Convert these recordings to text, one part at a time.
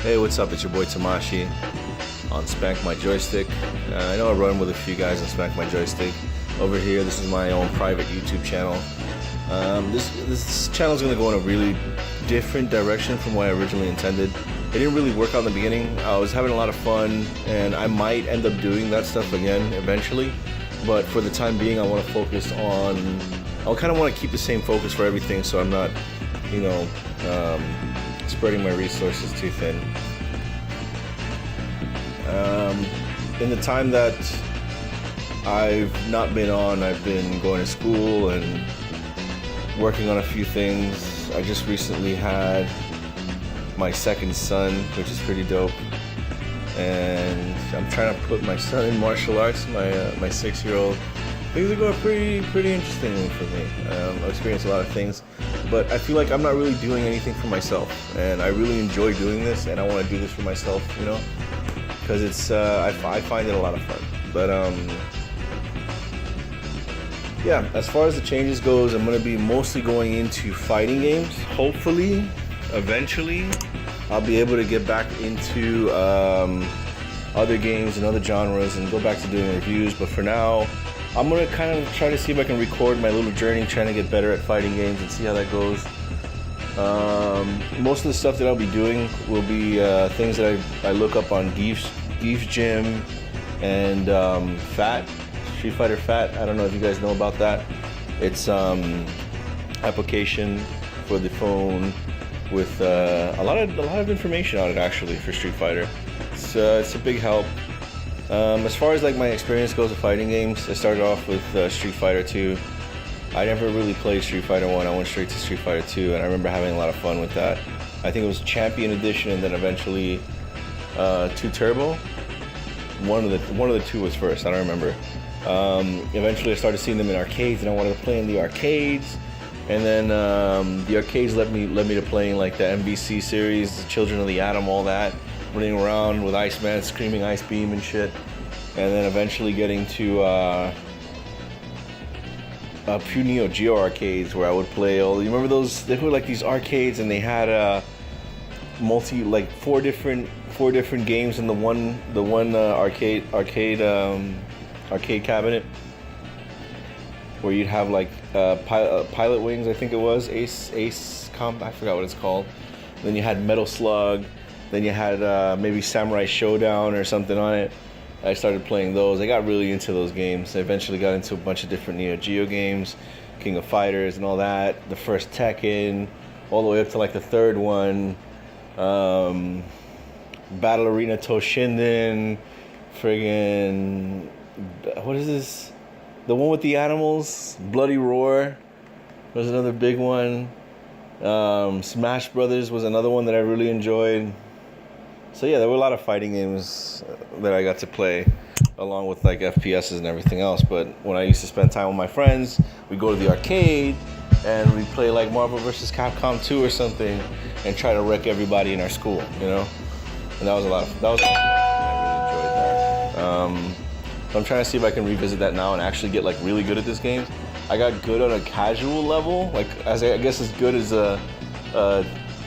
Hey, what's up? It's your boy Tamashi on Spank My Joystick. I know I run with a few guys on Spank My Joystick. Over here, this is my own private YouTube channel. This channel is going to go in a really different direction from what I originally intended. It didn't really work out in the beginning. I was having a lot of fun, and I might end up doing that stuff again eventually. But for the time being, I want to focus on. I kind of want to keep the same focus for everything, so I'm not, spreading my resources too thin. In the time that I've not been on, I've been going to school and working on a few things. I just recently had my second son, which is pretty dope. And I'm trying to put my son in martial arts, my 6-year-old. Things are going pretty interestingly for me. I've experienced a lot of things, but I feel like I'm not really doing anything for myself, and I really enjoy doing this, and I want to do this for myself, because it's I find it a lot of fun. But yeah, as far as the changes goes, I'm going to be mostly going into fighting games. Hopefully, eventually, I'll be able to get back into other games and other genres and go back to doing reviews. But for now, I'm going to kind of try to see if I can record my little journey trying to get better at fighting games and see how that goes. Most of the stuff that I'll be doing will be things that I look up on Gief's Gym and Fat, Street Fighter Fat. I don't know if you guys know about that. It's application for the phone with a lot of information on it actually for Street Fighter. It's a big help. As far as like my experience goes with fighting games, I started off with Street Fighter 2. I never really played Street Fighter 1. I went straight to Street Fighter 2, and I remember having a lot of fun with that. I think it was Champion Edition, and then eventually 2 Turbo. One of the two was first. I don't remember. Eventually, I started seeing them in arcades, and I wanted to play in the arcades. And then the arcades led me to playing like the MVC series, Children of the Atom, all that. Running around with Iceman, screaming Ice Beam and shit. And then eventually getting to a few Neo Geo arcades where I would play all. You remember those? They were like these arcades, and they had four different games in the one arcade cabinet, where you'd have like Pilot Wings, I think it was Ace Comp. I forgot what it's called. And then you had Metal Slug. Then you had maybe Samurai Showdown or something on it. I started playing those. I got really into those games. I eventually got into a bunch of different Neo Geo games, King of Fighters and all that. The first Tekken, all the way up to like the third one. Battle Arena Toshinden, friggin', what is this? The one with the animals, Bloody Roar was another big one. Smash Brothers was another one that I really enjoyed. So yeah, there were a lot of fighting games that I got to play, along with like FPSs and everything else. But when I used to spend time with my friends, we'd go to the arcade and we'd play like Marvel vs. Capcom 2 or something and try to wreck everybody in our school, And that was a lot of fun. I really enjoyed that. I'm trying to see if I can revisit that now and actually get like really good at this game. I got good on a casual level, like I guess as good as a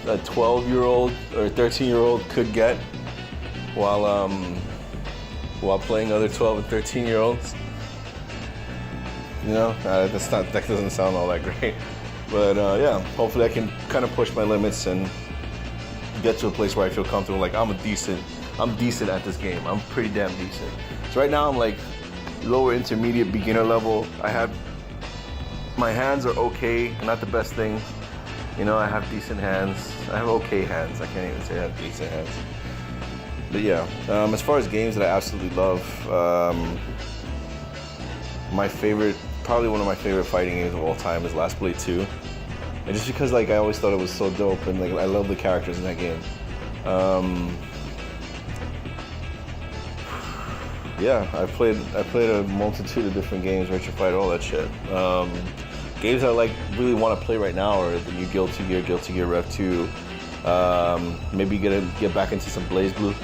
12-year-old or 13-year-old could get while playing other 12 and 13-year-olds. That doesn't sound all that great. But yeah, hopefully I can kind of push my limits and get to a place where I feel comfortable. Like I'm decent at this game. I'm pretty damn decent. So right now I'm like lower intermediate beginner level. My hands are okay, not the best things. I have decent hands. I have okay hands. I can't even say I have decent hands. But yeah, as far as games that I absolutely love, probably one of my favorite fighting games of all time is Last Blade 2. And just because like I always thought it was so dope, and like I love the characters in that game. Yeah, I played a multitude of different games, Virtua Fighter, all that shit. Games I like really want to play right now are the new Guilty Gear Rev 2. Maybe get back into some BlazBlue.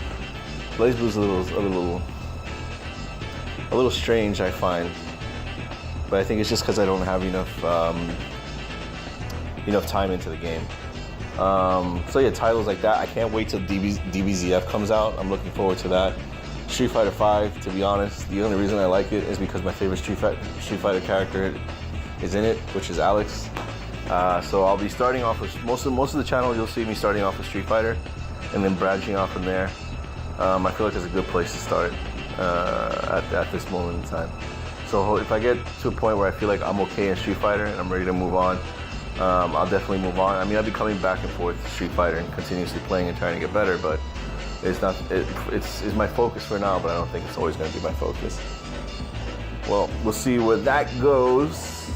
BlazBlue's a little strange, I find, but I think it's just because I don't have enough time into the game. So yeah, titles like that. I can't wait till DBZF comes out. I'm looking forward to that. Street Fighter 5, to be honest, the only reason I like it is because my favorite Street Fighter character is in it, which is Alex. So I'll be starting off with most of the channel. You'll see me starting off with Street Fighter, and then branching off from there. I feel like it's a good place to start at this moment in time. So if I get to a point where I feel like I'm okay in Street Fighter and I'm ready to move on, I'll definitely move on. I mean, I'll be coming back and forth to Street Fighter and continuously playing and trying to get better, but it's my focus for now, but I don't think it's always going to be my focus. Well, we'll see where that goes.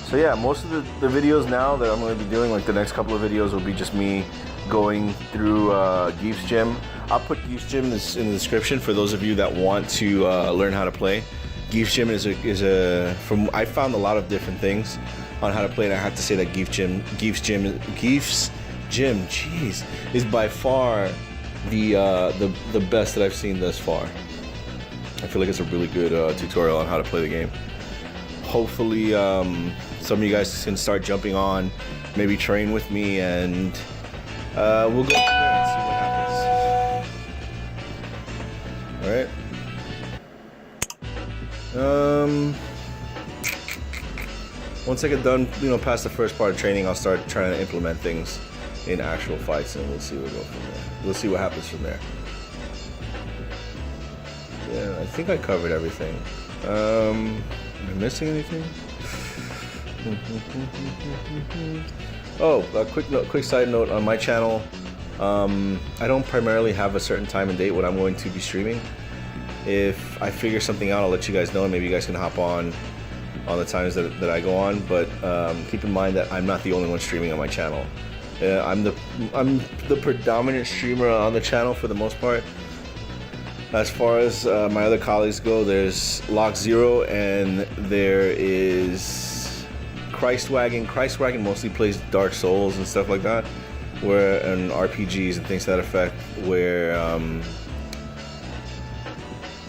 So yeah, most of the videos now that I'm going to be doing, like the next couple of videos, will be just me going through Gief's gym. I'll put Gief's gym in the description for those of you that want to learn how to play. Gief's gym is I found a lot of different things on how to play, and I have to say that Gief's gym, jeez, is by far the best that I've seen thus far. I feel like it's a really good tutorial on how to play the game. Hopefully, some of you guys can start jumping on, maybe train with me, and we'll go from there and see what happens. All right. Once I get done, past the first part of training, I'll start trying to implement things in actual fights, and we'll see where we go from there. We'll see what happens from there. Yeah, I think I covered everything. Am I missing anything? Oh, a quick side note on my channel. I don't primarily have a certain time and date when I'm going to be streaming. If I figure something out, I'll let you guys know, and maybe you guys can hop on the times that I go on. But keep in mind that I'm not the only one streaming on my channel. I'm the predominant streamer on the channel for the most part. As far as my other colleagues go, there's Lock Zero, and there is Christwagon. Christwagon mostly plays Dark Souls and stuff like that, and RPGs and things to that effect, where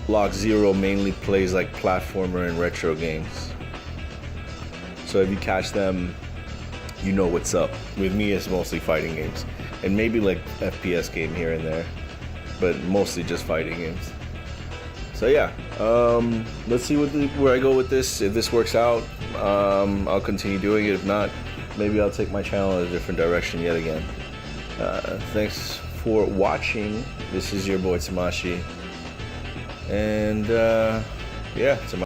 Lock Zero mainly plays like platformer and retro games. So if you catch them, you know what's up. With me, it's mostly fighting games, and maybe like FPS game here and there, but mostly just fighting games. So yeah, let's see where I go with this. If this works out, I'll continue doing it. If not, maybe I'll take my channel in a different direction yet again. Thanks for watching. This is your boy Tamashi, and yeah, Tamashi.